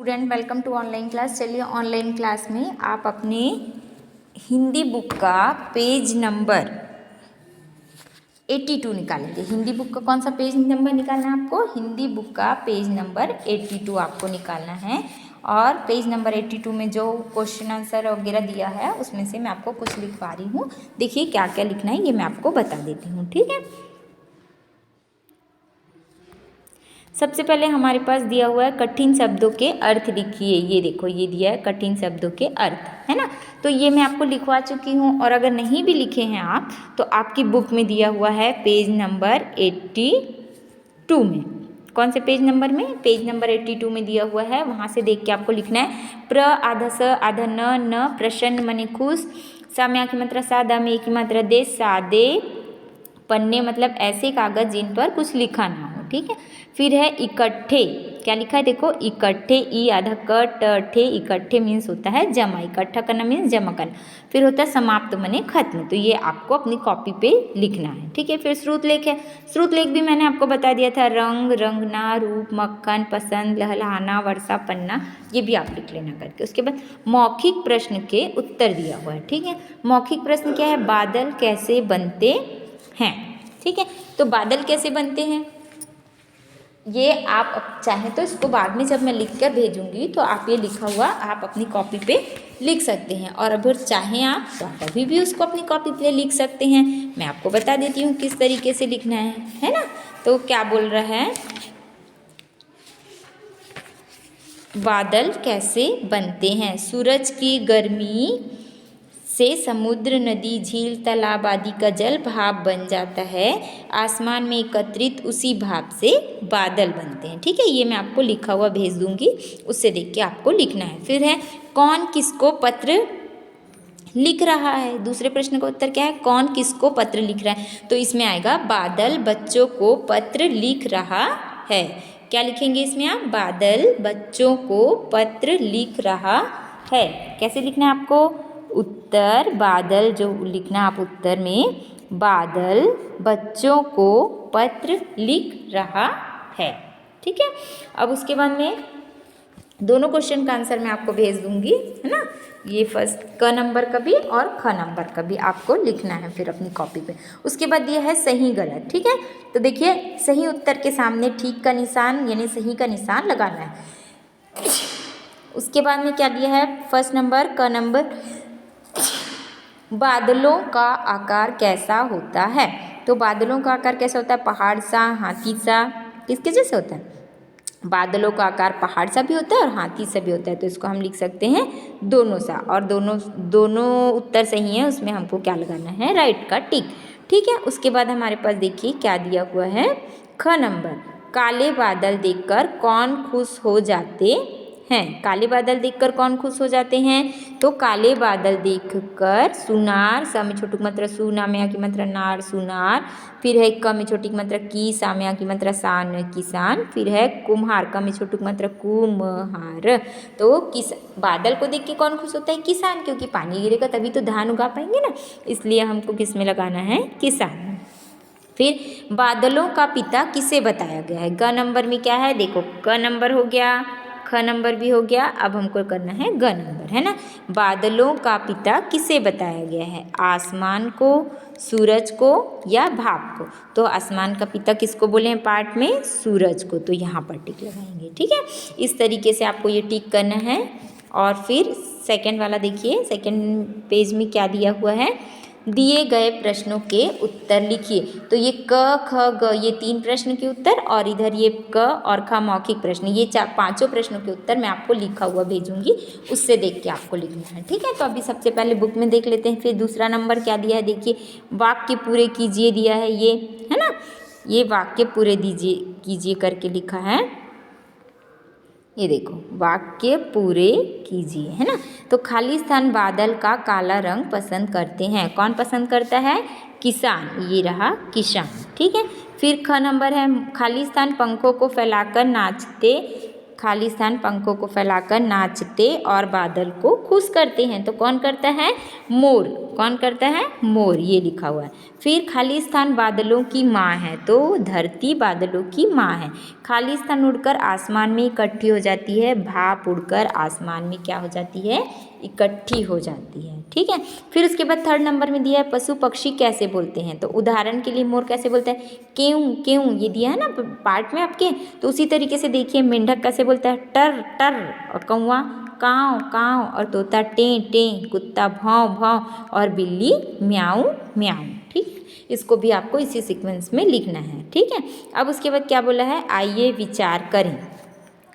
Student welcome to online class. चलिए online class में आप अपने हिंदी बुक का पेज नंबर 82 निकालेंगे। हिंदी बुक का कौन सा पेज नंबर निकालना है आपको? हिंदी बुक का पेज नंबर 82 आपको निकालना है। और पेज नंबर 82 में जो क्वेश्चन आंसर वगैरह दिया है उसमें से मैं आपको कुछ लिखवा रही हूँ। देखिए क्या क्या लिखना है ये मैं आपको बता देती हूँ, ठीक है। सबसे पहले हमारे पास दिया हुआ है कठिन शब्दों के अर्थ लिखिए। ये देखो ये दिया है कठिन शब्दों के अर्थ, है ना। तो ये मैं आपको लिखवा चुकी हूँ। और अगर नहीं भी लिखे हैं आप तो आपकी बुक में दिया हुआ है पेज नंबर 82 में। कौन से पेज नंबर में? पेज नंबर 82 में दिया हुआ है, वहाँ से देख के आपको लिखना है। प्र आधा स आधा न प्रसन्न मने खुश, सा में आ की मात्रा सा, दा में एक की मात्रा दे, सादे पन्ने मतलब ऐसे कागज जिन पर कुछ लिखा ना हो, ठीक है। फिर है इकट्ठे, क्या लिखा है देखो, इकट्ठे, ई आधा कट्ठे, इकट्ठे मीन्स होता है जमा, इकट्ठा करना मीन्स जमा करना। फिर होता है समाप्त मने खत्म, तो ये आपको अपनी कॉपी पे लिखना है, ठीक है। फिर श्रुत लेख है। श्रुत लेख भी मैंने आपको बता दिया था, रंग, रंगना, रूप, मक्खन, पसंद, लहलहाना, वर्षा, पन्ना, ये भी आप लिख लेना करके। उसके बाद मौखिक प्रश्न के उत्तर दिया हुआ है, ठीक है। मौखिक प्रश्न क्या है? बादल कैसे बनते हैं, ठीक है। तो बादल कैसे बनते हैं ये आप चाहें तो इसको बाद में जब मैं लिख कर भेजूंगी तो आप ये लिखा हुआ आप अपनी कॉपी पे लिख सकते हैं। और अगर चाहें आप तो आप अभी भी उसको अपनी कॉपी पे लिख सकते हैं। मैं आपको बता देती हूँ किस तरीके से लिखना है ना। तो क्या बोल रहा है, बादल कैसे बनते हैं? सूरज की गर्मी से समुद्र, नदी, झील, तालाब आदि का जल भाप बन जाता है। आसमान में एकत्रित उसी भाप से बादल बनते हैं, ठीक है। ये मैं आपको लिखा हुआ भेज दूंगी, उससे देख के आपको लिखना है। फिर है कौन किसको पत्र लिख रहा है? दूसरे प्रश्न का उत्तर क्या है? कौन किसको पत्र लिख रहा है? तो इसमें आएगा बादल बच्चों को पत्र लिख रहा है। क्या लिखेंगे इसमें आप? बादल बच्चों को पत्र लिख रहा है। कैसे लिखना है आपको? उत्तर बादल जो लिखना आप उत्तर में, बादल बच्चों को पत्र लिख रहा है, ठीक है। अब उसके बाद में दोनों क्वेश्चन का आंसर मैं आपको भेज दूंगी, है ना। ये फर्स्ट क नंबर का भी और ख नंबर का भी आपको लिखना है फिर अपनी कॉपी पे। उसके बाद ये है सही गलत, ठीक है। तो देखिए सही उत्तर के सामने ठीक का निशान यानी सही का निशान लगाना है। उसके बाद में क्या दिया है? फर्स्ट नंबर क नंबर, बादलों का आकार कैसा होता है? तो बादलों का आकार कैसा होता है? पहाड़ सा, हाथी सा, किसके जैसे होता है? बादलों का आकार पहाड़ सा भी होता है और हाथी सा भी होता है। तो इसको हम लिख सकते हैं दोनों सा। और दोनों उत्तर सही है, उसमें हमको क्या लगाना है? राइट का टिक, ठीक है। उसके बाद हमारे पास देखिए क्या दिया हुआ है, ख नंबर, काले बादल देखकर कौन खुश हो जाते हैं? काले बादल देखकर कौन खुश हो जाते हैं? तो काले बादल देखकर सुनार, सा में छोटू की मात्रा सु, ना में आ की मात्रा नार, सुनार। फिर है क में छोटी की मात्रा की, सा में आ की मात्रा सान, किसान। फिर है कुम्हार, क में छोटू की मात्रा कुम्हार। तो बादल को देख के कौन खुश होता है? किसान, क्योंकि पानी गिरेगा तभी तो धान उगा पाएंगे ना, इसलिए हमको किस में लगाना है? किसान। फिर बादलों का पिता किसे बताया गया है? ग नंबर में क्या है देखो, क नंबर हो गया, ख नंबर भी हो गया, अब हमको करना है ग नंबर, है ना। बादलों का पिता किसे बताया गया है? आसमान को, सूरज को या भाप को? तो आसमान का पिता किसको बोले हैं पार्ट में? सूरज को। तो यहाँ पर टिक लगाएंगे, ठीक है। इस तरीके से आपको ये टिक करना है। और फिर सेकेंड वाला देखिए, सेकेंड पेज में क्या दिया हुआ है, दिए गए प्रश्नों के उत्तर लिखिए। तो ये क ख ग ये 3 प्रश्न के उत्तर और इधर ये क और ख मौखिक प्रश्न, ये पांचों प्रश्नों के उत्तर मैं आपको लिखा हुआ भेजूंगी, उससे देख के आपको लिखना है, ठीक है। तो अभी सबसे पहले बुक में देख लेते हैं। फिर दूसरा नंबर क्या दिया है देखिए, वाक्य पूरे कीजिए दिया है, ये है ना। ये वाक्य पूरे कीजिए करके लिखा है, ये देखो वाक्य पूरे कीजिए, है ना। तो खाली स्थान बादल का काला रंग पसंद करते हैं। कौन पसंद करता है? किसान, ये रहा किसान, ठीक है। फिर ख नंबर है, खाली स्थान पंखों को फैलाकर नाचते, खाली स्थान पंखों को फैलाकर नाचते और बादल को खुश करते हैं। तो कौन करता है? मोर, कौन करता है? मोर, ये लिखा हुआ है। फिर खाली स्थान बादलों की माँ है, तो धरती बादलों की माँ है। खाली स्थान उड़कर आसमान में इकट्ठी हो जाती है, भाप उड़कर आसमान में क्या हो जाती है? इकट्ठी हो जाती है। ठीक है। फिर उसके बाद थर्ड नंबर में दिया है पशु पक्षी कैसे बोलते हैं। तो उदाहरण के लिए मोर कैसे बोलता है? केऊँ केऊँ, ये दिया है ना पार्ट में आपके। तो उसी तरीके से देखिए मेंढक कैसे बोलता है? टर टर। और कौवा काँव काँव। और तोता टें टें। कुत्ता भौं भौं। और बिल्ली म्याऊं म्याऊं। ठीक है, इसको भी आपको इसी सीक्वेंस में लिखना है। ठीक है। अब उसके बाद क्या बोला है? आइए विचार करें,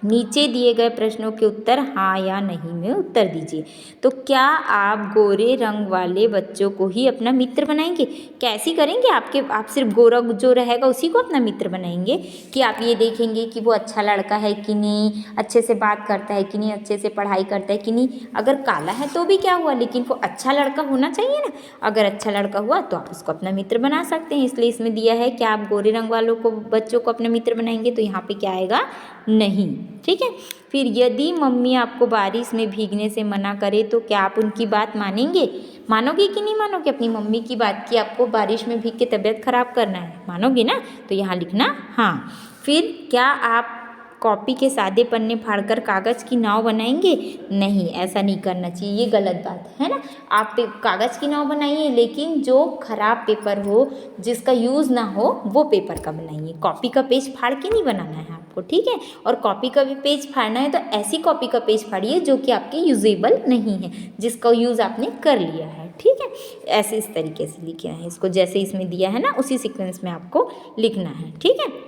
नीचे दिए गए प्रश्नों के उत्तर हाँ या नहीं में उत्तर दीजिए। तो क्या आप गोरे रंग वाले बच्चों को ही अपना मित्र बनाएंगे? कैसी करेंगे? आप सिर्फ गोरा जो रहेगा उसी को अपना मित्र बनाएंगे, कि आप ये देखेंगे कि वो अच्छा लड़का है कि नहीं, अच्छे से बात करता है कि नहीं, अच्छे से पढ़ाई करता है कि नहीं। अगर काला है तो भी क्या हुआ, लेकिन वो अच्छा लड़का होना चाहिए ना। अगर अच्छा लड़का हुआ तो आप उसको अपना मित्र बना सकते हैं। इसलिए इसमें दिया है कि आप गोरे रंग वालों को बच्चों को अपना मित्र बनाएंगे, तो यहाँ पे क्या आएगा? नहीं। ठीक है। फिर यदि मम्मी आपको बारिश में भीगने से मना करे तो क्या आप उनकी बात मानेंगे? मानोगे कि नहीं मानोगे अपनी मम्मी की बात कि आपको बारिश में भीग के तबीयत खराब करना है? मानोगे ना? तो यहाँ लिखना हाँ। फिर क्या आप कॉपी के सादे पन्ने फाड़कर कागज़ की नाव बनाएंगे? नहीं, ऐसा नहीं करना चाहिए, ये गलत बात है ना। आप कागज़ की नाव बनाइए, लेकिन जो खराब पेपर हो, जिसका यूज़ ना हो, वो पेपर का बनाइए। कॉपी का पेज फाड़ के नहीं बनाना है आपको। ठीक है। और कॉपी का भी पेज फाड़ना है तो ऐसी कॉपी का पेज फाड़िए जो कि आपके यूजेबल नहीं है, जिसका यूज़ आपने कर लिया है। ठीक है। ऐसे इस तरीके से लिखना है इसको, जैसे इसमें दिया है ना उसी सीक्वेंस में आपको लिखना है। ठीक है।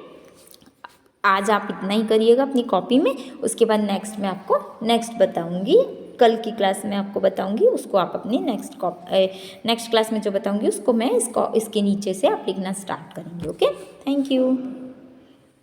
आज आप इतना ही करिएगा अपनी कॉपी में। उसके बाद नेक्स्ट में आपको नेक्स्ट बताऊंगी, कल की क्लास में आपको बताऊंगी, उसको आप अपनी नेक्स्ट क्लास में जो बताऊंगी उसको मैं इसके नीचे से आप लिखना स्टार्ट करेंगे। Okay, thank you.